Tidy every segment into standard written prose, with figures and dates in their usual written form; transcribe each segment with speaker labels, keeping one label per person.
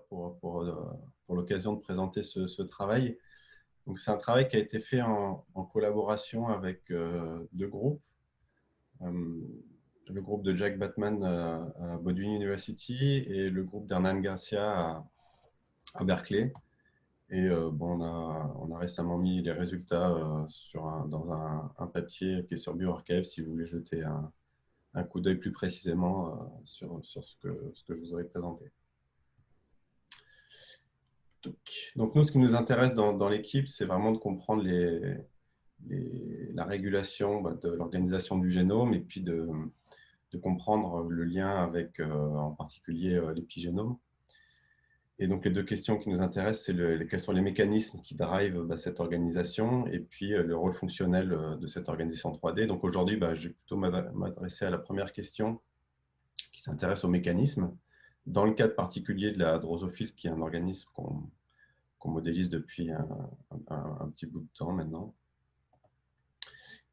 Speaker 1: pour l'occasion de présenter ce travail. Donc, c'est un travail qui a été fait en collaboration avec deux groupes. Le groupe de Jack Batman à Baldwin University et le groupe d'Hernan Garcia à Berkeley. Et on a récemment mis les résultats dans un papier qui est sur bioRxiv si vous voulez jeter un coup d'œil plus précisément sur ce que je vous aurais présenté. Donc nous, ce qui nous intéresse dans l'équipe, c'est vraiment de comprendre la régulation de l'organisation du génome et puis de comprendre le lien avec en particulier l'épigénome. Et donc les deux questions qui nous intéressent, c'est quels sont les mécanismes qui drivent cette organisation et puis le rôle fonctionnel de cette organisation 3D. Donc aujourd'hui, je vais plutôt m'adresser à la première question qui s'intéresse aux mécanismes. Dans le cadre particulier de la drosophile, qui est un organisme qu'on modélise depuis un petit bout de temps maintenant.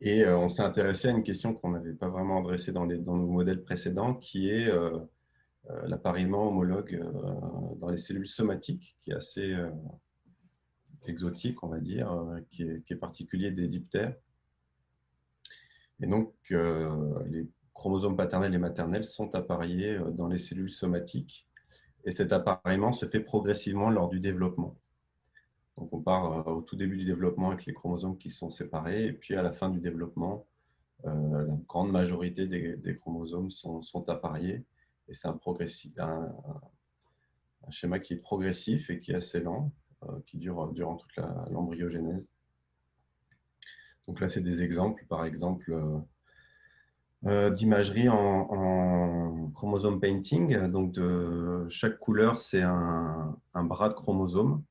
Speaker 1: Et on s'est intéressé à une question qu'on n'avait pas vraiment adressée dans nos modèles précédents, qui est l'appariement homologue dans les cellules somatiques, qui est assez exotique, on va dire, qui est particulier des diptères. Et donc, les chromosomes paternels et maternels sont appareillés dans les cellules somatiques. Et cet appareillement se fait progressivement lors du développement. Donc, on part au tout début du développement avec les chromosomes qui sont séparés, et puis à la fin du développement, la grande majorité des chromosomes sont appareillés. Et c'est un schéma qui est progressif et qui est assez lent, qui dure durant toute l'embryogénèse. Donc là, c'est des exemples, par exemple, d'imagerie en chromosome painting. Donc, chaque couleur, c'est un bras de chromosome.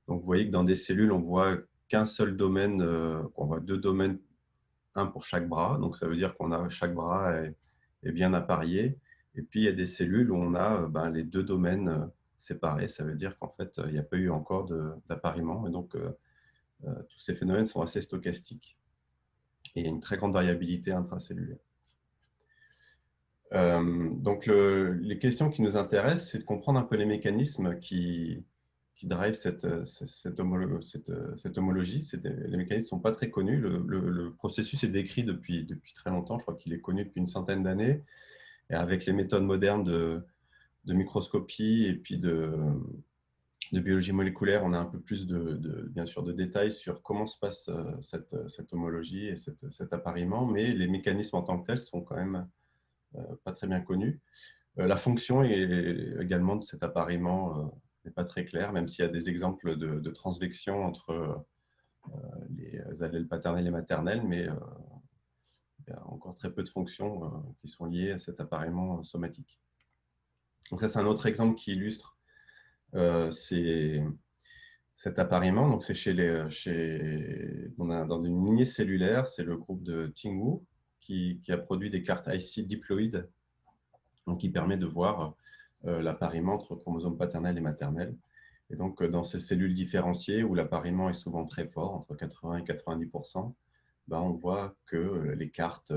Speaker 1: Donc, vous voyez que dans des cellules, on voit qu'un seul domaine, on voit deux domaines, un pour chaque bras. Donc, ça veut dire chaque bras est bien appareillé. Et puis, il y a des cellules où on a les deux domaines séparés. Ça veut dire qu'en fait, il n'y a pas eu encore d'appariement. Et donc, tous ces phénomènes sont assez stochastiques. Et il y a une très grande variabilité intracellulaire. Donc, les questions qui nous intéressent, c'est de comprendre un peu les mécanismes qui drive cette homologie. Les mécanismes ne sont pas très connus. Le processus est décrit depuis très longtemps. Je crois qu'il est connu depuis une centaine d'années. Et avec les méthodes modernes de microscopie et puis de biologie moléculaire, on a un peu plus bien sûr de détails sur comment se passe cette homologie et cet appariement. Mais les mécanismes en tant que tels sont quand même pas très bien connus. La fonction également de cet appariement n'est pas très claire, même s'il y a des exemples de transvection entre les allèles paternels et maternels, mais il y a encore très peu de fonctions qui sont liées à cet appariement somatique. Donc ça, c'est un autre exemple qui illustre cet appariement. Donc c'est dans une lignée cellulaire, c'est le groupe de Tingwu qui a produit des cartes IC diploïdes, donc qui permet de voir l'appariement entre chromosomes paternels et maternels. Et donc, dans ces cellules différenciées où l'appariement est souvent très fort, entre 80 et 90%, on voit que les cartes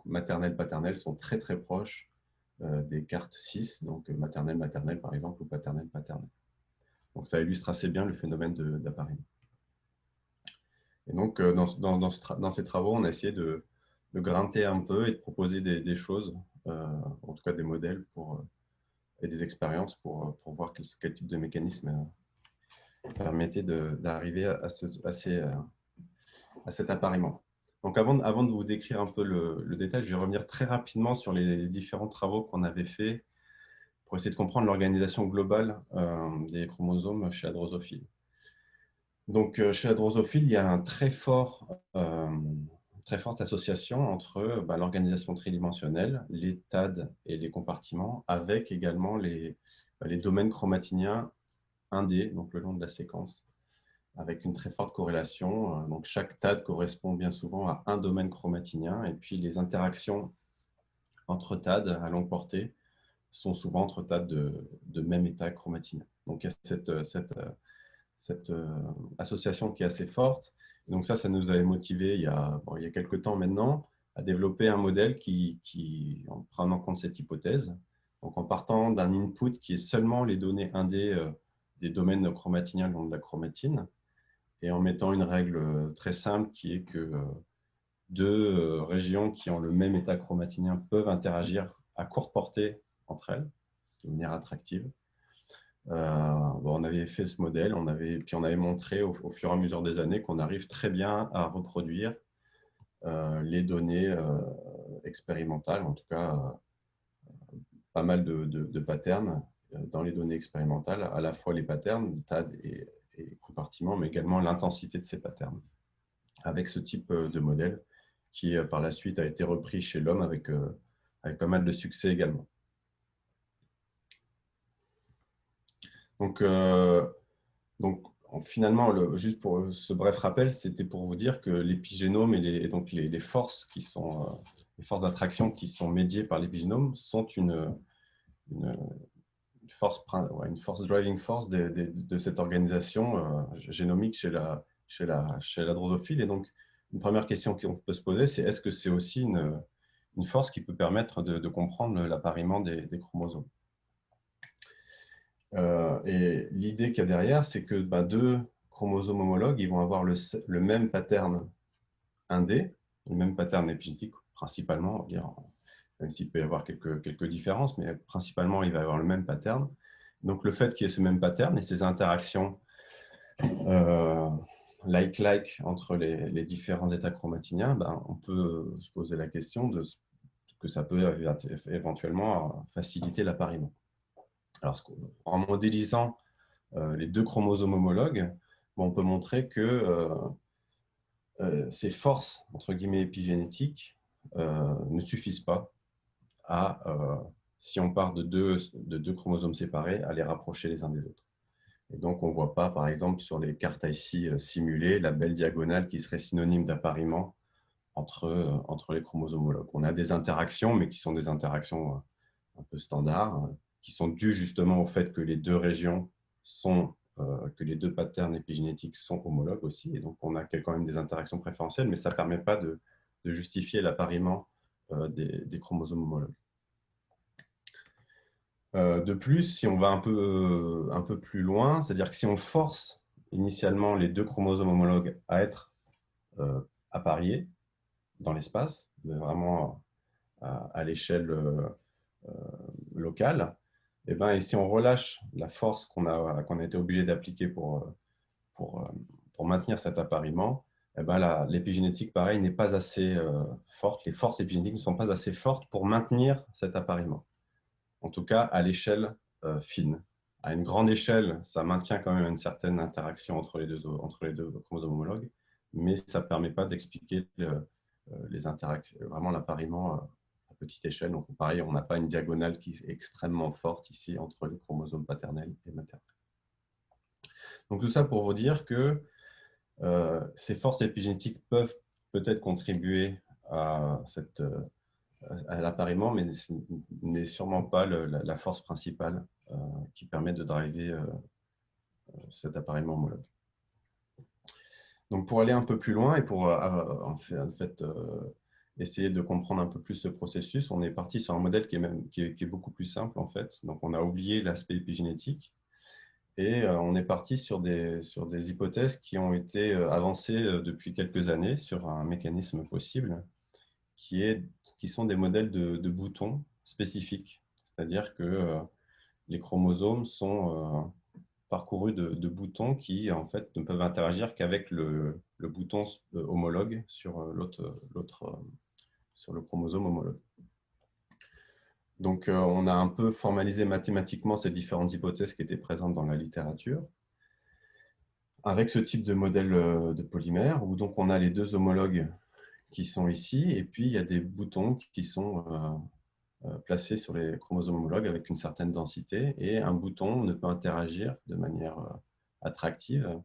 Speaker 1: maternelles-paternelles sont très très proches des cartes 6, donc maternelle-maternelle par exemple, ou paternelle-paternelle. Donc, ça illustre assez bien le phénomène d'appariement. Et donc, dans ces travaux, on a essayé de grinter un peu et de proposer des choses, en tout cas des modèles et des expériences pour voir quel type de mécanisme permettait d'arriver à cet appariement. Donc, avant de vous décrire un peu le détail, je vais revenir très rapidement sur les différents travaux qu'on avait faits pour essayer de comprendre l'organisation globale des chromosomes chez la drosophile. Donc, chez la drosophile, il y a une très forte association entre l'organisation tridimensionnelle, les TAD et les compartiments, avec également les domaines chromatiniens 1D, donc le long de la séquence, avec une très forte corrélation. Donc, chaque TAD correspond bien souvent à un domaine chromatinien, et puis les interactions entre TAD à longue portée sont souvent entre TAD de même état chromatinien. Donc, il y a cette association qui est assez forte. Et donc ça nous avait motivé il y a quelques temps maintenant à développer un modèle qui en prend en compte cette hypothèse. Donc, en partant d'un input qui est seulement les données indées des domaines chromatiniens le long de la chromatine, et en mettant une règle très simple qui est que deux régions qui ont le même état chromatinien peuvent interagir à courte portée entre elles, de manière attractive. On avait fait ce modèle, puis on avait montré au fur et à mesure des années qu'on arrive très bien à reproduire les données expérimentales, en tout cas pas mal de patterns dans les données expérimentales, à la fois les patterns, TAD et compartiments, mais également l'intensité de ces patterns, avec ce type de modèle qui par la suite a été repris chez l'homme avec pas mal de succès également. Donc finalement, juste pour ce bref rappel, c'était pour vous dire que l'épigénome et donc les forces qui sont les forces d'attraction qui sont médiées par l'épigénome sont une force driving force de cette organisation génomique chez la drosophile. Et donc, une première question qu'on peut se poser, c'est est-ce que c'est aussi une force qui peut permettre de comprendre l'appariement des chromosomes. Et l'idée qu'il y a derrière, c'est que deux chromosomes homologues, ils vont avoir le même pattern indé, le même pattern épigénétique principalement, on va dire, même s'il peut y avoir quelques différences, mais principalement, il va y avoir le même pattern. Donc, le fait qu'il y ait ce même pattern et ces interactions like-like entre les différents états chromatiniens, on peut se poser la question que ça peut éventuellement faciliter l'appariement. Alors, en modélisant les deux chromosomes homologues, on peut montrer que ces forces, entre guillemets, épigénétiques ne suffisent pas si on part de deux chromosomes séparés, à les rapprocher les uns des autres. Et donc, on ne voit pas, par exemple, sur les cartes ici simulées, la belle diagonale qui serait synonyme d'appariement entre les chromosomes homologues. On a des interactions, mais qui sont des interactions un peu standards, qui sont dues justement au fait que les deux régions que les deux patterns épigénétiques sont homologues aussi. Et donc, on a quand même des interactions préférentielles, mais ça ne permet pas de justifier l'appariement des chromosomes homologues. De plus, si on va un peu plus loin, c'est-à-dire que si on force initialement les deux chromosomes homologues à être appariés dans l'espace, vraiment à l'échelle locale, et si on relâche la force qu'on a été obligé d'appliquer pour maintenir cet appariement, l'épigénétique, pareil, n'est pas assez forte. Les forces épigénétiques ne sont pas assez fortes pour maintenir cet appariement. En tout cas, à l'échelle fine. À une grande échelle, ça maintient quand même une certaine interaction entre les deux chromosomes homologues, mais ça ne permet pas d'expliquer les interactions, vraiment l'appariement à petite échelle. Donc, pareil, on n'a pas une diagonale qui est extrêmement forte ici entre les chromosomes paternels et maternels. Donc, tout ça pour vous dire que ces forces épigénétiques peuvent peut-être contribuer à l'appariement, mais ce n'est sûrement pas la force principale qui permet de driver cet appariement homologue. Donc, pour aller un peu plus loin et pour essayer de comprendre un peu plus ce processus, on est parti sur un modèle qui est beaucoup plus simple en fait. Donc, on a oublié l'aspect épigénétique et on est parti sur des hypothèses qui ont été avancées depuis quelques années sur un mécanisme possible qui sont des modèles de boutons spécifiques. C'est-à-dire que les chromosomes sont parcourus de boutons qui, en fait, ne peuvent interagir qu'avec le bouton homologue sur le chromosome homologue. Donc, on a un peu formalisé mathématiquement ces différentes hypothèses qui étaient présentes dans la littérature avec ce type de modèle de polymère où donc on a les deux homologues qui sont ici, et puis il y a des boutons qui sont placés sur les chromosomes homologues avec une certaine densité, et un bouton ne peut interagir de manière attractive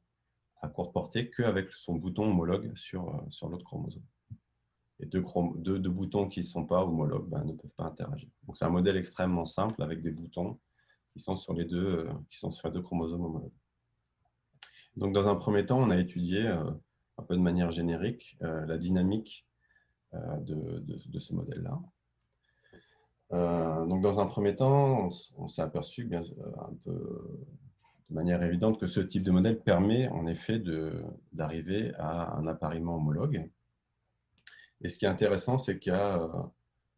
Speaker 1: à courte portée qu'avec son bouton homologue sur l'autre chromosome. Et deux boutons qui ne sont pas homologues ne peuvent pas interagir. Donc c'est un modèle extrêmement simple avec des boutons qui sont sur les deux chromosomes homologues. Donc dans un premier temps, on a étudié un peu de manière générique la dynamique de ce modèle-là. Donc, dans un premier temps, on s'est aperçu bien, un peu de manière évidente que ce type de modèle permet en effet d'arriver à un appariement homologue. Et ce qui est intéressant, c'est qu'il y a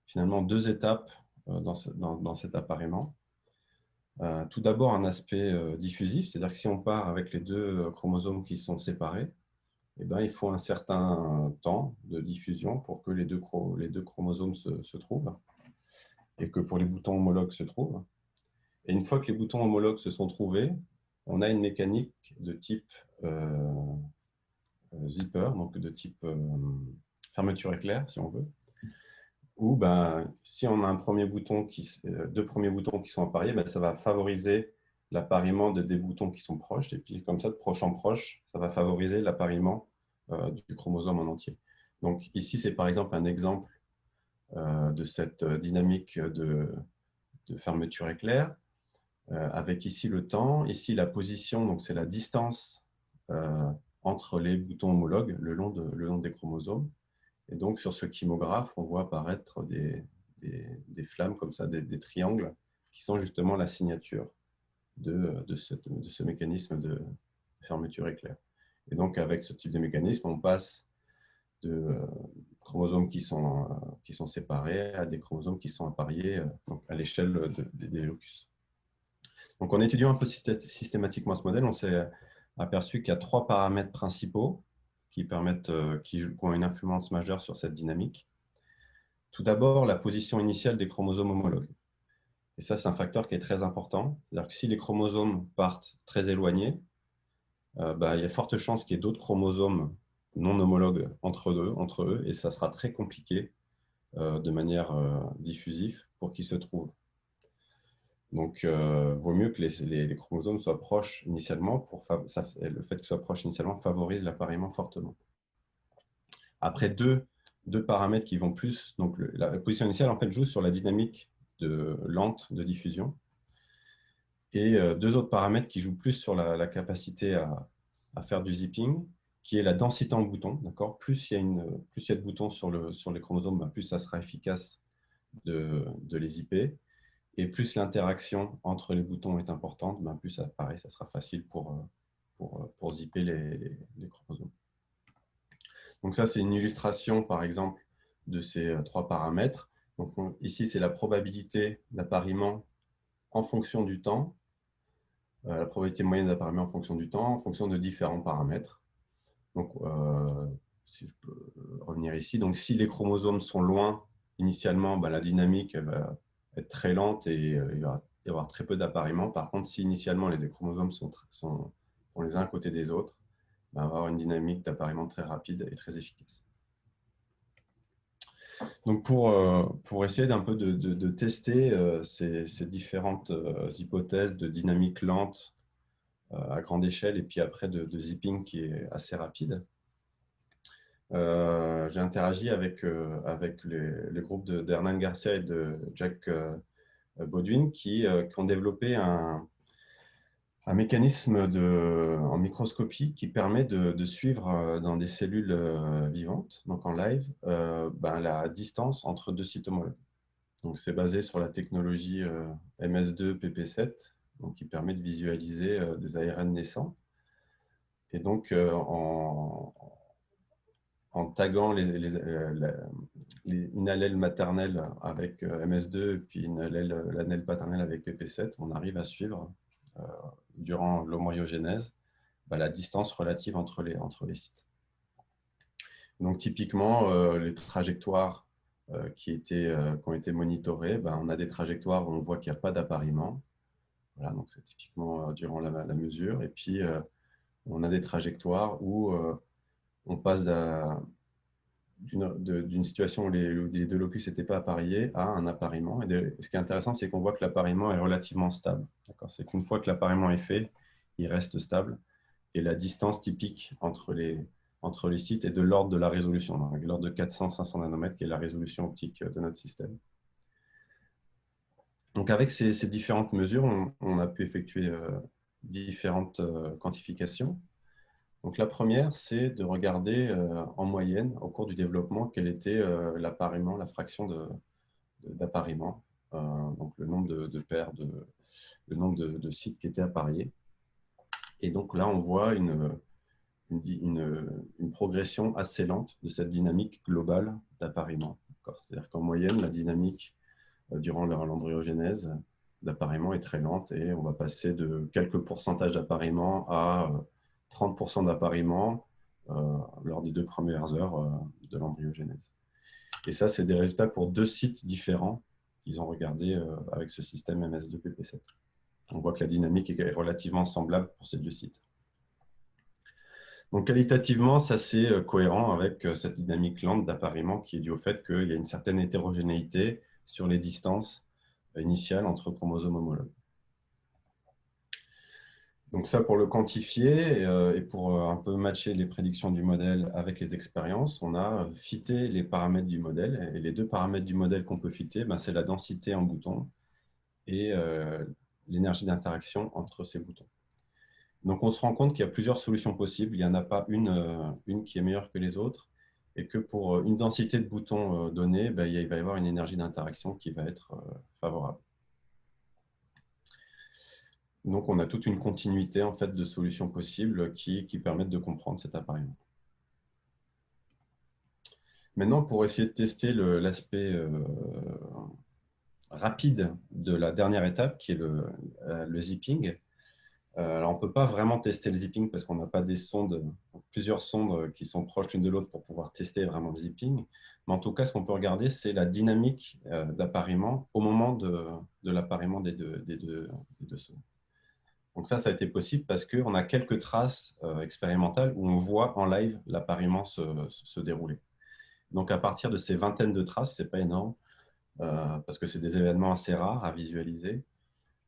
Speaker 1: finalement deux étapes dans cet appariement. Tout d'abord, un aspect diffusif, c'est-à-dire que si on part avec les deux chromosomes qui sont séparés, eh ben, il faut un certain temps de diffusion pour que les deux chromosomes se trouvent et que pour les boutons homologues se trouvent. Et une fois que les boutons homologues se sont trouvés, on a une mécanique de type zipper, donc de type fermeture éclair, si on veut, où ben, si on a deux premiers boutons qui sont appariés, ben, ça va favoriser l'appariement des boutons qui sont proches. Et puis, comme ça, de proche en proche, ça va favoriser l'appariement du chromosome en entier. Donc, ici, c'est par exemple un exemple de cette dynamique de fermeture éclair, avec ici le temps, ici la position, donc c'est la distance entre les boutons homologues le long des chromosomes. Et donc, sur ce chymographe, on voit apparaître des flammes comme ça, des triangles, qui sont justement la signature de ce mécanisme de fermeture éclair. Et donc, avec ce type de mécanisme, on passe de chromosomes qui sont séparés à des chromosomes qui sont appariés donc à l'échelle des locus. Donc, en étudiant un peu systématiquement ce modèle, on s'est aperçu qu'il y a trois paramètres principaux qui ont une influence majeure sur cette dynamique. Tout d'abord, la position initiale des chromosomes homologues. Et ça, c'est un facteur qui est très important. C'est-à-dire que si les chromosomes partent très éloignés, il y a forte chance qu'il y ait d'autres chromosomes non homologues entre eux, et ça sera très compliqué de manière diffusive pour qu'ils se trouvent. Donc, vaut mieux que les chromosomes soient proches initialement. Le fait qu'ils soient proches initialement favorise l'appariement fortement. Après, deux paramètres qui vont plus. Donc, la position initiale en fait, joue sur la dynamique lente de diffusion. Et deux autres paramètres qui jouent plus sur la capacité à faire du zipping, qui est la densité en boutons. Plus il y a de boutons sur les chromosomes, plus ça sera efficace de les zipper. Et plus l'interaction entre les boutons est importante, plus pareil, ça sera facile pour zipper les chromosomes. Donc ça, c'est une illustration, par exemple, de ces trois paramètres. Donc, ici, c'est la probabilité d'appariement en fonction du temps, la probabilité moyenne d'appariement en fonction du temps, en fonction de différents paramètres. Donc, si je peux revenir ici, donc si les chromosomes sont loin, initialement, la dynamique va être très lente et il va y avoir très peu d'appariement. Par contre, si initialement les deux chromosomes sont les uns à côté des autres, on va avoir une dynamique d'appariement très rapide et très efficace. Donc, pour essayer d'un peu de tester ces différentes hypothèses de dynamique lente à grande échelle et puis après de zipping qui est assez rapide, j'ai interagi avec le groupe d'Hernan Garcia et de Jack Baudouin qui ont développé un mécanisme en microscopie qui permet de suivre dans des cellules vivantes, donc en live, la distance entre deux sites homologues. Donc, c'est basé sur la technologie MS2-PP7, donc qui permet de visualiser des ARN naissants. Et donc, en taguant une allèle maternelle avec MS2 et puis l'allèle paternelle avec PP7, on arrive à suivre, durant l'homorhiogénèse, la distance relative entre les sites. Donc, typiquement, les trajectoires qui ont été monitorées, on a des trajectoires où on voit qu'il n'y a pas d'appariement. Voilà, donc c'est typiquement durant la mesure. Et puis, on a des trajectoires où on passe d'une situation où les deux locus n'étaient pas appariés à un appariement. Et ce qui est intéressant, c'est qu'on voit que l'appariement est relativement stable. C'est qu'une fois que l'appariement est fait, il reste stable. Et la distance typique entre les sites est de l'ordre de la résolution, de l'ordre de 400-500 nanomètres, qui est la résolution optique de notre système. Donc, avec ces différentes mesures, on a pu effectuer différentes quantifications. Donc, la première, c'est de regarder en moyenne, au cours du développement, quel était l'appariement, la fraction d'appariement donc le nombre de paires, le nombre de sites qui étaient appariés. Et donc là, on voit une progression assez lente de cette dynamique globale d'appariement. C'est-à-dire qu'en moyenne, la dynamique durant l'embryogenèse d'appariement est très lente et on va passer de quelques pourcentages d'appariement à 30% d'appariement lors des 2 premières heures de l'embryogenèse. Et ça, c'est des résultats pour 2 sites différents qu'ils ont regardés avec ce système MS2PP7. On voit que la dynamique est relativement semblable pour ces 2 sites. Donc, qualitativement, ça c'est cohérent avec cette dynamique lente d'appariement qui est due au fait qu'il y a une certaine hétérogénéité sur les distances initiales entre chromosomes homologues. Donc ça, pour le quantifier et pour un peu matcher les prédictions du modèle avec les expériences, on a fité les paramètres du modèle. Et les 2 paramètres du modèle qu'on peut fitter, c'est la densité en boutons et l'énergie d'interaction entre ces boutons. Donc, on se rend compte qu'il y a plusieurs solutions possibles. Il n'y en a pas une qui est meilleure que les autres et que pour une densité de boutons donnée, il va y avoir une énergie d'interaction qui va être favorable. Donc, on a toute une continuité en fait, de solutions possibles qui permettent de comprendre cet appariement. Maintenant, pour essayer de tester l'aspect rapide de la dernière étape, qui est le zipping, alors, on ne peut pas vraiment tester le zipping parce qu'on n'a pas plusieurs sondes qui sont proches l'une de l'autre pour pouvoir tester vraiment le zipping. Mais en tout cas, ce qu'on peut regarder, c'est la dynamique d'appariement au moment de l'appariement des deux sondes. Donc ça a été possible parce qu'on a quelques traces expérimentales où on voit en live l'appariement se dérouler. Donc, à partir de ces vingtaines de traces, ce n'est pas énorme parce que c'est des événements assez rares à visualiser.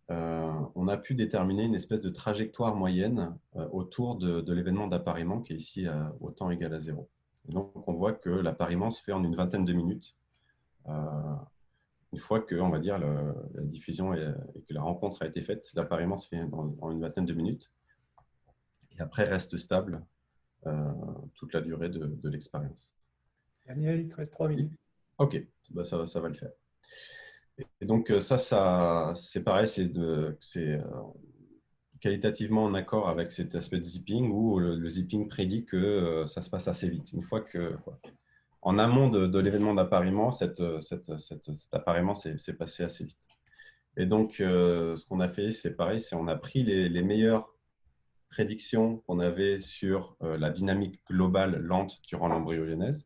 Speaker 1: On a pu déterminer une espèce de trajectoire moyenne autour de l'événement d'appariement qui est ici au temps égal à 0. Et donc, on voit que l'appariement se fait en une vingtaine de minutes. Une fois que, on va dire, la diffusion et que la rencontre a été faite, l'appariement se fait en une vingtaine de minutes. Et après, reste stable toute la durée de l'expérience.
Speaker 2: Daniel, il te reste 3 minutes.
Speaker 1: OK, ça va le faire. Et donc, ça c'est pareil, c'est qualitativement en accord avec cet aspect de zipping où le zipping prédit que ça se passe assez vite. Une fois que, en amont de l'événement d'appariement, cet appariement s'est passé assez vite. Et donc, ce qu'on a fait, c'est pareil, on a pris les meilleures prédictions qu'on avait sur la dynamique globale lente durant l'embryogenèse,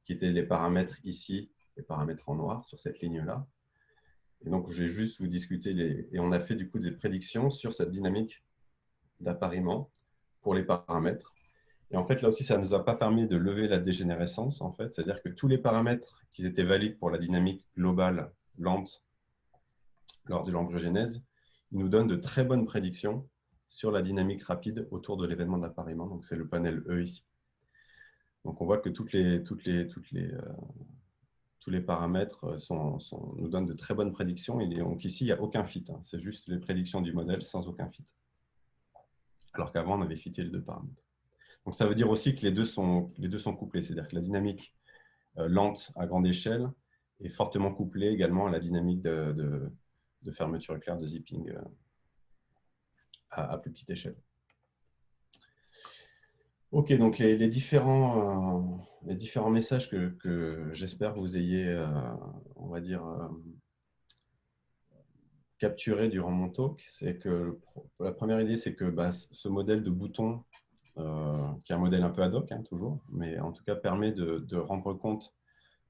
Speaker 1: qui étaient les paramètres ici, les paramètres en noir sur cette ligne-là. Et donc, je vais juste vous discuter et on a fait du coup des prédictions sur cette dynamique d'appariement pour les paramètres. Et en fait, là aussi, ça ne nous a pas permis de lever la dégénérescence, en fait. C'est-à-dire que tous les paramètres qui étaient valides pour la dynamique globale lente lors de l'embryogenèse, ils nous donnent de très bonnes prédictions sur la dynamique rapide autour de l'événement d'appariement. Donc, c'est le panel E ici. Donc, on voit que tous les paramètres nous donnent de très bonnes prédictions. Et donc ici, il n'y a aucun fit. C'est juste les prédictions du modèle sans aucun fit. Alors qu'avant, on avait fité les 2 paramètres. Donc ça veut dire aussi que les deux sont couplés. C'est-à-dire que la dynamique lente à grande échelle est fortement couplée également à la dynamique de fermeture éclair de zipping à plus petite échelle. OK, donc les différents messages que j'espère que vous ayez, on va dire, capturés durant mon talk, c'est que la première idée, c'est que ce modèle de bouton, qui est un modèle un peu ad hoc, toujours, mais en tout cas permet de rendre compte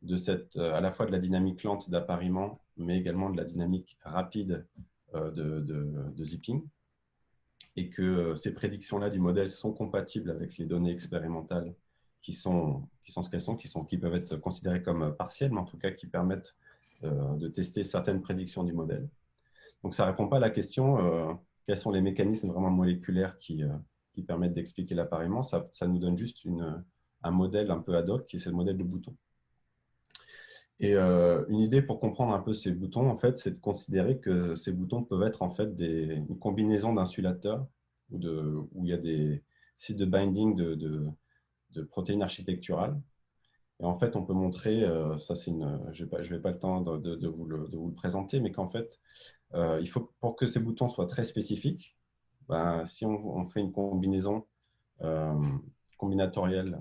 Speaker 1: de à la fois de la dynamique lente d'appariement, mais également de la dynamique rapide de zipping. Et que ces prédictions-là du modèle sont compatibles avec les données expérimentales qui sont ce qu'elles sont, qui peuvent être considérées comme partielles, mais en tout cas qui permettent de tester certaines prédictions du modèle. Donc, ça ne répond pas à la question quels sont les mécanismes vraiment moléculaires qui permettent d'expliquer l'appariement. Ça nous donne juste un modèle un peu ad hoc, qui est le modèle de bouton. Et une idée pour comprendre un peu ces boutons, en fait, c'est de considérer que ces boutons peuvent être en fait une combinaison d'insulateurs où il y a des sites de binding de protéines architecturales. Et en fait, on peut montrer, ça c'est je vais pas le temps de vous le présenter, mais qu'en fait, il faut, pour que ces boutons soient très spécifiques, ben, si on fait une combinaison euh, combinatorielle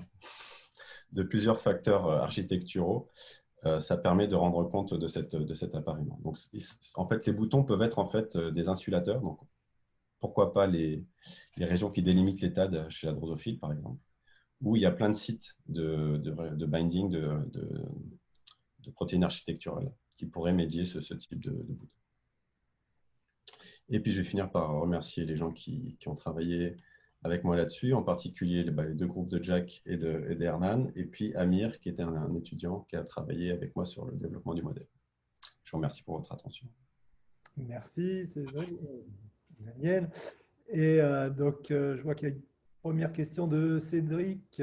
Speaker 1: de plusieurs facteurs architecturaux, ça permet de rendre compte de cet appariement. Donc, en fait, les boutons peuvent être en fait des insulateurs. Donc, pourquoi pas les régions qui délimitent l'état chez la drosophile, par exemple, où il y a plein de sites de binding de protéines architecturales qui pourraient médier ce type de bouton. Et puis, je vais finir par remercier les gens qui ont travaillé avec moi là-dessus, en particulier les deux groupes de Jack et d'Hernan, et puis Amir, qui était un étudiant qui a travaillé avec moi sur le développement du modèle. Je vous remercie pour votre attention.
Speaker 2: Merci, Cédric, Daniel. Et donc, je vois qu'il y a une première question de Cédric.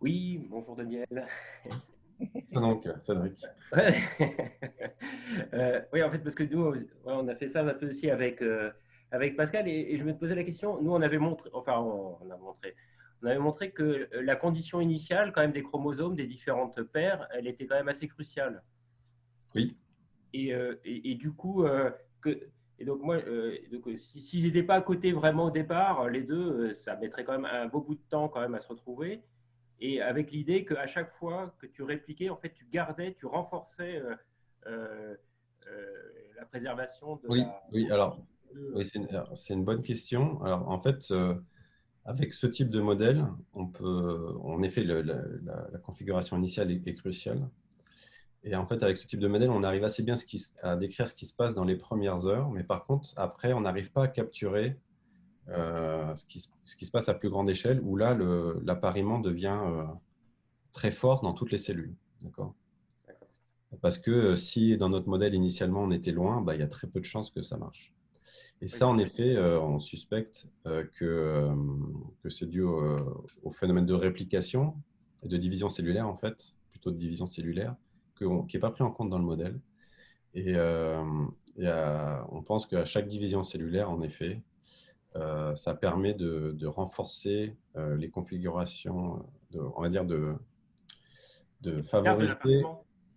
Speaker 3: Oui, bonjour Daniel.
Speaker 1: Donc, Cédric.
Speaker 3: Oui, en fait, parce que nous, on a fait ça un peu aussi avec Pascal, et je me posais la question. Nous, on avait montré, enfin, on avait montré que la condition initiale, quand même, des chromosomes des différentes paires, elle était quand même assez cruciale.
Speaker 1: Oui.
Speaker 3: Et du coup, et donc moi, s'ils n'étaient pas à côté vraiment au départ, les deux, ça mettrait quand même un beau bout de temps quand même à se retrouver. Et avec l'idée qu'à chaque fois que tu répliquais, en fait, tu gardais, tu renforçais euh, la préservation de
Speaker 1: Oui,
Speaker 3: la.
Speaker 1: oui, alors, oui, c'est une bonne question. Alors, en fait, avec ce type de modèle, on peut, en effet, la configuration initiale est cruciale. Et en fait, avec ce type de modèle, on arrive assez bien à décrire ce qui se passe dans les premières heures, mais par contre, après, on n'arrive pas à capturer ce qui se passe à plus grande échelle, où là, l'appariement devient très fort dans toutes les cellules. D'accord ? Parce que si dans notre modèle, initialement, on était loin, bah, il y a très peu de chances que ça marche. Et ça, en effet, on suspecte que c'est dû au phénomène de réplication et de division cellulaire, en fait, plutôt de division cellulaire, qui n'est pas pris en compte dans le modèle. Et on pense qu'à chaque division cellulaire, en effet, ça permet de renforcer les configurations, on va dire de favoriser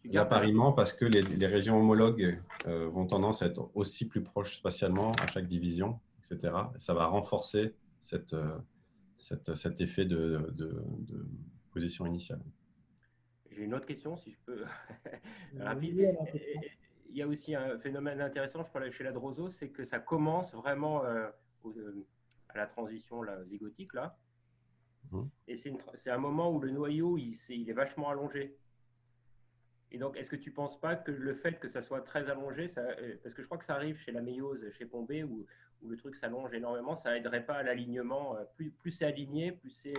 Speaker 1: l'appariement parce que les régions homologues vont tendance à être aussi plus proches spatialement à chaque division, etc. Et ça va renforcer cet effet de position initiale.
Speaker 3: J'ai une autre question, si je peux, rapide. Il y a aussi un phénomène intéressant, je crois, chez la drosose, c'est que ça commence vraiment à la transition zygotique, là. Et c'est un moment où le noyau, il est vachement allongé. Et donc, est-ce que tu ne penses pas que le fait que ça soit très allongé, parce que je crois que ça arrive chez la méiose, chez Pombé, où le truc s'allonge énormément, ça n'aiderait pas à l'alignement. Plus c'est aligné, plus c'est…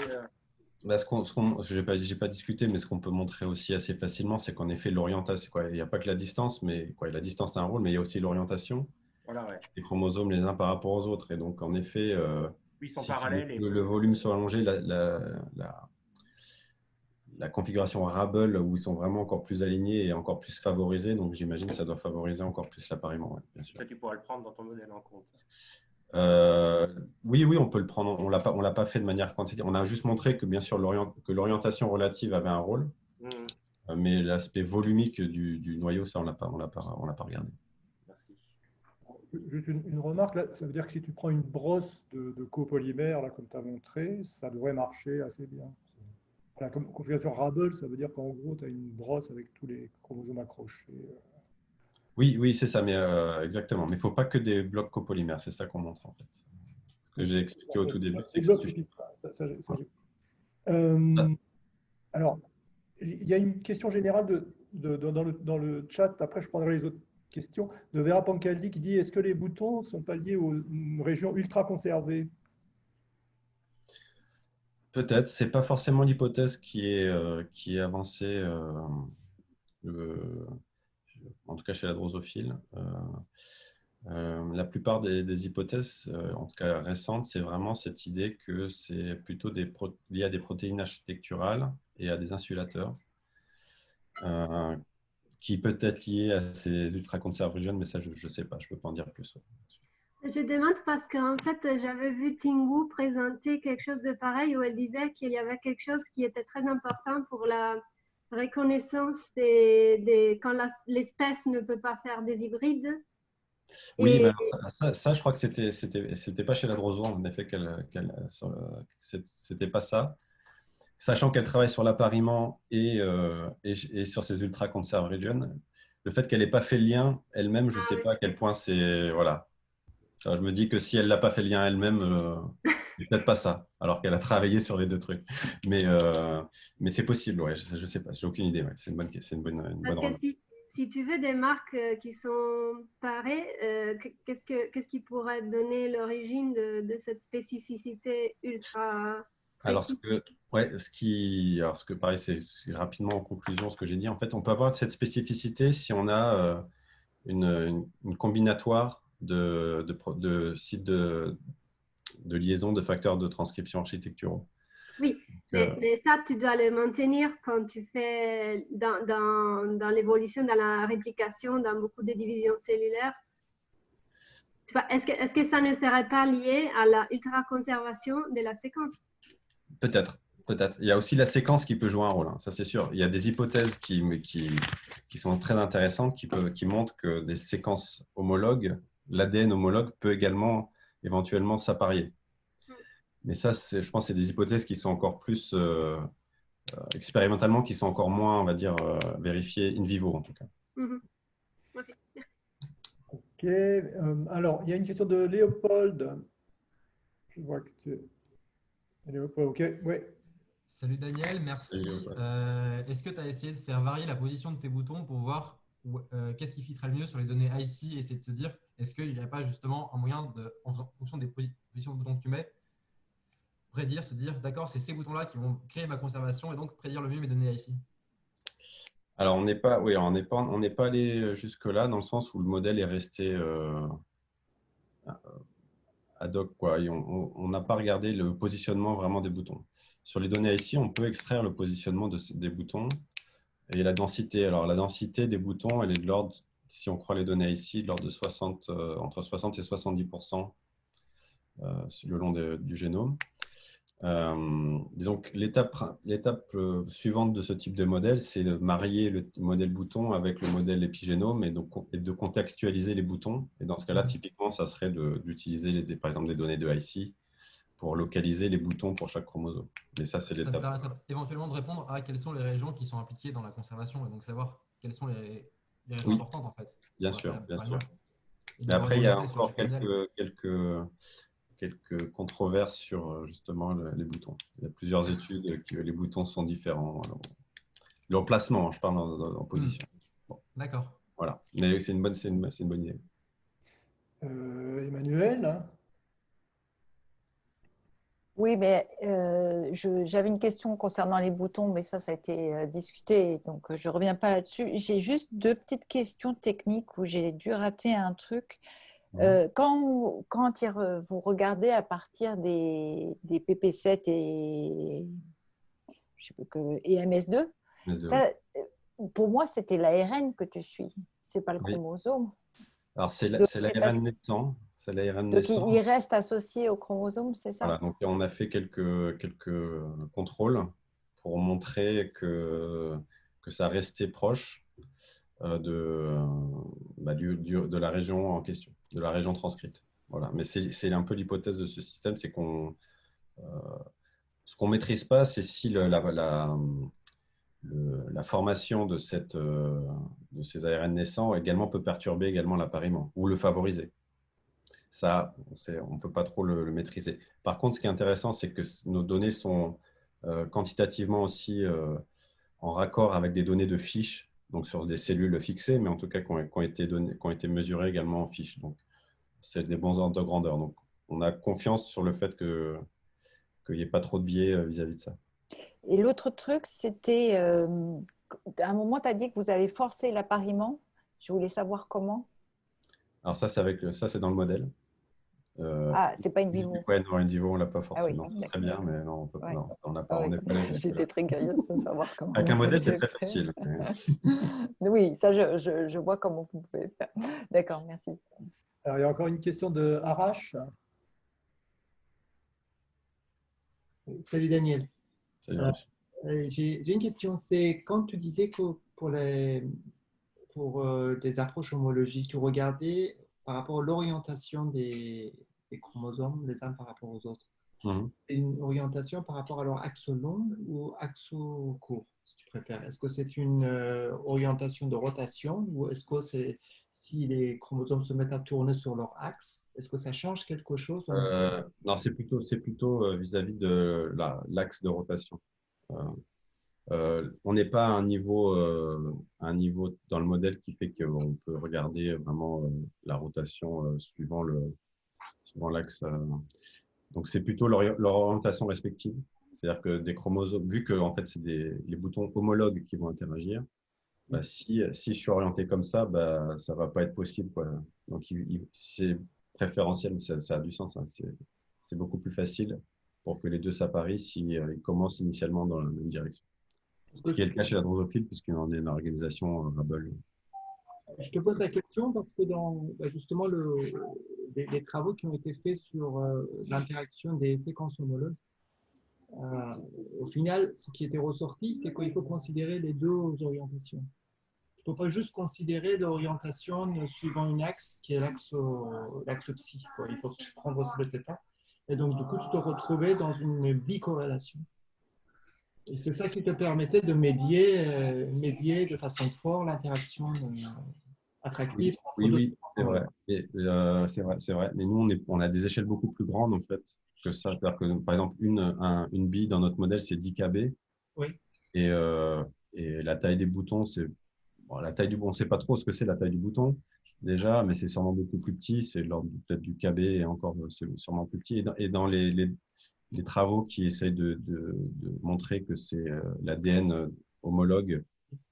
Speaker 1: Bah, je n'ai pas discuté, mais ce qu'on peut montrer aussi assez facilement, c'est qu'en effet, l'orientation, il n'y a pas que la distance, mais la distance a un rôle, mais il y a aussi l'orientation des chromosomes les uns par rapport aux autres. Et donc, en effet,
Speaker 3: ils sont parallèles
Speaker 1: le volume soit allongé, la configuration Rabel, où ils sont vraiment encore plus alignés et encore plus favorisés. Donc, j'imagine que ça doit favoriser encore plus l'appariement. Ouais, bien sûr.
Speaker 3: Ça, tu pourras le prendre dans ton modèle en compte.
Speaker 1: Oui, on peut le prendre. On l'a pas fait de manière quantitative. On a juste montré que, bien sûr, que l'orientation relative avait un rôle, mais l'aspect volumique du noyau, ça, on l'a pas regardé.
Speaker 3: Merci.
Speaker 2: Juste une remarque, là, ça veut dire que si tu prends une brosse de copolymère, là, comme tu as montré, ça devrait marcher assez bien. La configuration Rabel, ça veut dire qu'en gros, tu as une brosse avec tous les chromosomes accrochés.
Speaker 1: Oui, c'est ça, mais exactement. Mais il ne faut pas que des blocs copolymères, c'est ça qu'on montre en fait. Ce que j'ai expliqué au tout début, c'est que ça suffit.
Speaker 2: Alors, il y a une question générale dans le chat, après je prendrai les autres questions, de Vera Pancaldi qui dit: est-ce que les boutons ne sont pas liés aux régions ultra conservées?
Speaker 1: Peut-être, ce n'est pas forcément l'hypothèse qui est avancée, en tout cas chez la drosophile. La plupart des hypothèses, en tout cas récentes, c'est vraiment cette idée que c'est plutôt lié à des protéines architecturales et à des insulateurs, qui peut être lié à ces ultraconservogènes, mais ça, je ne sais pas, je ne peux pas en dire plus.
Speaker 4: Je demande parce qu'en fait, j'avais vu Tingwu présenter quelque chose de pareil où elle disait qu'il y avait quelque chose qui était très important pour la reconnaissance quand l'espèce ne peut pas faire des hybrides.
Speaker 1: Oui, mais
Speaker 4: Et
Speaker 1: alors ça, je crois que c'était pas chez la Drosois, en effet, c'était pas ça. Sachant qu'elle travaille sur l'appariement et sur ces ultra conserve regions, le fait qu'elle n'ait pas fait le lien elle-même, je ne sais pas à quel point c'est. Voilà. Alors, je me dis que si elle n'a pas fait le lien elle-même, c'est peut-être pas ça, alors qu'elle a travaillé sur les deux trucs. Mais c'est possible, ouais, je ne sais pas, j'ai aucune idée. Ouais. C'est une bonne
Speaker 4: parce que
Speaker 1: remarque.
Speaker 4: si tu veux des marques qui sont parées, qu'est-ce qui pourrait donner l'origine de cette spécificité ultra
Speaker 1: Alors,
Speaker 4: précise?
Speaker 1: ouais, ce que pareil, c'est rapidement en conclusion ce que j'ai dit. En fait, on peut avoir cette spécificité si on a une combinatoire de sites de liaison de facteurs de transcription architecturaux.
Speaker 4: Oui, mais ça, tu dois le maintenir quand tu fais dans l'évolution, dans la réplication, dans beaucoup de divisions cellulaires. Est-ce que ça ne serait pas lié à la ultra-conservation de la séquence?
Speaker 1: Peut-être, peut-être. Il y a aussi la séquence qui peut jouer un rôle, hein, ça c'est sûr. Il y a des hypothèses qui sont très intéressantes, qui montrent que des séquences homologues, l'ADN homologue peut également éventuellement s'apparier. Mais ça, je pense, c'est des hypothèses qui sont encore plus expérimentalement, qui sont encore moins, on va dire, vérifiées in vivo en tout cas.
Speaker 4: Ok, merci.
Speaker 2: Ok. Alors, il y a une question de Léopold. Je vois que tu es. Léopold, ok. Oui.
Speaker 5: Salut Daniel, merci. Est-ce que tu as essayé de faire varier la position de tes boutons pour voir qu'est-ce qui fitterait le mieux sur les données IC et essayer de se dire, est-ce qu'il n'y a pas justement un moyen, en fonction des positions de boutons que tu mets, prédire, se dire, d'accord, c'est ces boutons-là qui vont créer ma conservation et donc prédire le mieux mes données IC?
Speaker 1: Alors, on n'est pas, oui, on n'est pas allé jusque-là dans le sens où le modèle est resté ad hoc, quoi. Et on n'a pas regardé le positionnement vraiment des boutons. Sur les données ici, on peut extraire le positionnement des boutons et la densité. Alors, la densité des boutons, elle est de l'ordre, si on croit les données ici, de l'ordre de 60, entre 60 et 70% le long du génome. Disons que l'étape suivante de ce type de modèle, c'est de marier le modèle bouton avec le modèle épigénome et de contextualiser les boutons. Et dans ce cas-là, typiquement, ça serait d'utiliser par exemple des données de IC pour localiser les boutons pour chaque chromosome. Et ça, c'est l'étape. Ça
Speaker 5: permettrait éventuellement de répondre à quelles sont les régions qui sont impliquées dans la conservation et donc savoir quelles sont les régions importantes en fait.
Speaker 1: Bien sûr, bien sûr.
Speaker 5: Mais
Speaker 1: après, il y a encore quelques controverses sur justement les boutons. Il y a plusieurs études que les boutons sont différents. L'emplacement, je parle en position. Bon.
Speaker 5: D'accord.
Speaker 1: Voilà. Mais c'est une bonne idée.
Speaker 2: Emmanuel?
Speaker 6: Oui, mais j'avais une question concernant les boutons, mais ça a été discuté, donc je ne reviens pas là-dessus. J'ai juste deux petites questions techniques où j'ai dû rater un truc. Quand vous regardez à partir des PP7 et MS2, ça, pour moi, c'était l'ARN que tu suis, ce n'est pas le chromosome.
Speaker 1: Alors, c'est l'ARN naissant. C'est l'ARN naissant.
Speaker 6: Donc, il reste associé au chromosome, c'est ça?
Speaker 1: Voilà, donc on a fait quelques contrôles pour montrer que ça restait proche de la région en question, de la région transcrite. Voilà. Mais c'est un peu l'hypothèse de ce système, c'est ce qu'on ne maîtrise pas, c'est si la formation de ces ARN naissants également peut perturber également l'appariement ou le favoriser. Ça, on ne peut pas trop le maîtriser. Par contre, ce qui est intéressant, c'est que nos données sont quantitativement aussi en raccord avec des données de fiches, donc sur des cellules fixées, mais en tout cas qui ont été mesurées également en fiches. Donc, c'est des bons ordres de grandeur. Donc, on a confiance sur le fait qu'il n'y ait pas trop de biais vis-à-vis de ça.
Speaker 6: Et l'autre truc, c'était, à un moment, tu as dit que vous avez forcé l'appariement. Je voulais savoir comment.
Speaker 1: Alors ça, c'est dans le modèle.
Speaker 6: C'est pas in vivo.
Speaker 1: Ouais, non, in vivo, on ne l'a pas forcé.
Speaker 6: Ah oui,
Speaker 1: c'est très bien, mais non, on n'a pas.
Speaker 6: Ah oui. J'étais très curieuse de savoir comment.
Speaker 1: Avec un modèle, c'est très facile.
Speaker 6: Oui, ça, je vois comment vous pouvez faire. D'accord, merci.
Speaker 2: Alors, il y a encore une question de Arash.
Speaker 7: Salut Daniel.
Speaker 1: C'est-à-dire,
Speaker 7: J'ai une question. C'est quand tu disais que pour les approches homologiques, tu regardais par rapport à l'orientation des chromosomes les uns par rapport aux autres. C'est une orientation par rapport à leur axe long ou axe court, si tu préfères. Est-ce que c'est une orientation de rotation ou est-ce que c'est si les chromosomes se mettent à tourner sur leur axe, est-ce que ça change quelque chose?
Speaker 1: non, c'est plutôt vis-à-vis de l'axe de rotation. On n'est pas à un niveau dans le modèle qui fait qu'on peut regarder vraiment la rotation suivant l'axe. Donc, c'est plutôt leur orientation respective. C'est-à-dire que des chromosomes, vu que en fait, c'est les boutons homologues qui vont interagir, bah, si je suis orienté comme ça, bah, ça ne va pas être possible, quoi. Donc, c'est préférentiel, mais ça a du sens. Hein. C'est beaucoup plus facile pour que les deux s'apparissent s'ils commencent initialement dans la même direction. Ce qui est le cas chez la drosophile, puisqu'on est une organisation Hubble.
Speaker 7: Je te pose la question parce que dans justement les travaux qui ont été faits sur l'interaction des séquences homologues, au final, ce qui était ressorti, c'est qu'il faut considérer les deux orientations. Il ne faut pas juste considérer l'orientation suivant une axe qui est l'axe psi. Il faut prendre aussi le θ. Et donc, du coup, tu te retrouvais dans une bicorrélation. Et c'est ça qui te permettait de médier de façon forte l'interaction attractive.
Speaker 1: Oui, c'est vrai. C'est vrai. Mais nous, on a des échelles beaucoup plus grandes, en fait, que ça. C'est-à-dire que, par exemple, une bille dans notre modèle, c'est 10 kb.
Speaker 7: Oui.
Speaker 1: Et la taille des boutons, c'est… Bon, la taille du bouton, on ne sait pas trop ce que c'est la taille du bouton, déjà, mais c'est sûrement beaucoup plus petit. C'est l'ordre peut-être du kb et encore, c'est sûrement plus petit. Et dans les travaux qui essayent de montrer que c'est l'ADN homologue,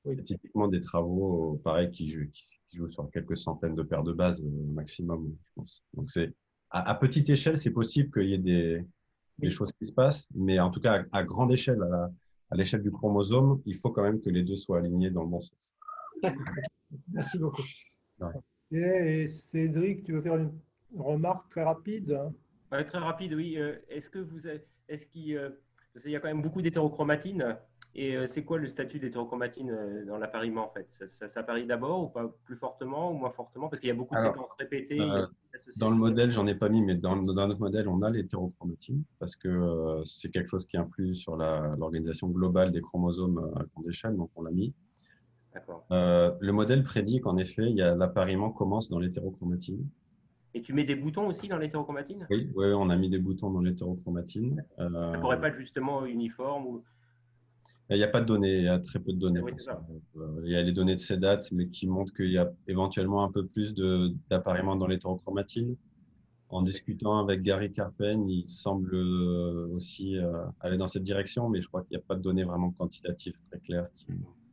Speaker 7: oui.
Speaker 1: C'est typiquement des travaux, pareil, qui jouent sur quelques centaines de paires de bases maximum, je pense. Donc, à petite échelle, c'est possible qu'il y ait des choses qui se passent, mais en tout cas, à grande échelle, à l'échelle du chromosome, il faut quand même que les deux soient alignés dans le bon sens.
Speaker 7: D'accord. Merci beaucoup.
Speaker 2: Et Cédric, tu veux faire une remarque très rapide?
Speaker 3: Ouais, très rapide, oui. Qu'il y a quand même beaucoup d'hétérochromatine. Et c'est quoi le statut d'hétérochromatine dans l'appariement, en fait? Ça s'apparie d'abord ou pas plus fortement ou moins fortement? Parce qu'il y a beaucoup de séquences répétées.
Speaker 1: Dans le modèle, j'en ai pas mis, mais dans notre modèle, on a l'hétérochromatine parce que c'est quelque chose qui influe sur l'organisation globale des chromosomes à grande échelle, donc on l'a mis.
Speaker 3: D'accord.
Speaker 1: Le modèle prédit qu'en effet, l'appariement commence dans l'hétérochromatine.
Speaker 3: Et tu mets des boutons aussi dans l'hétérochromatine?
Speaker 1: Oui, on a mis des boutons dans l'hétérochromatine.
Speaker 3: Ça ne pourrait pas être justement uniforme ou…
Speaker 1: Il n'y a pas de données, il y a très peu de données.
Speaker 3: Oui,
Speaker 1: pour ça. Il y a les données de CEDAT, mais qui montrent qu'il y a éventuellement un peu plus d'appariement dans l'hétérochromatine. En discutant avec Gary Karpen, il semble aussi aller dans cette direction, mais je crois qu'il n'y a pas de données vraiment quantitatives très claires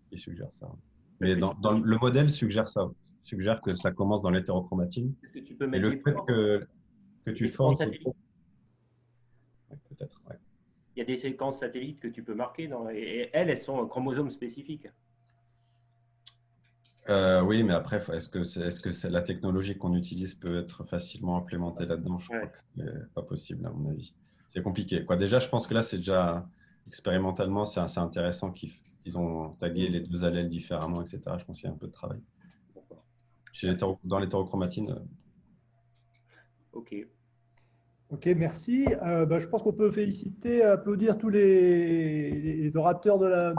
Speaker 1: qui suggèrent ça. Mais le modèle suggère que ça commence dans l'hétérochromatine.
Speaker 3: Est-ce que tu peux
Speaker 1: Et
Speaker 3: mettre
Speaker 1: le
Speaker 3: des
Speaker 1: fait
Speaker 3: points,
Speaker 1: que tu formes…
Speaker 3: Peut-être, ouais. Il y a des séquences satellites que tu peux marquer, et elles sont chromosomes spécifiques.
Speaker 1: Oui, mais après, est-ce que la technologie qu'on utilise peut être facilement implémentée là-dedans? Je crois que ce n'est pas possible, à mon avis. C'est compliqué. Déjà, je pense que là, c'est déjà expérimentalement, c'est assez intéressant qu'ils ont tagué les deux allèles différemment, etc. Je pense qu'il y a un peu de travail. Dans l'hétérochromatine.
Speaker 3: OK.
Speaker 2: Ok, merci. Je pense qu'on peut applaudir tous les orateurs de la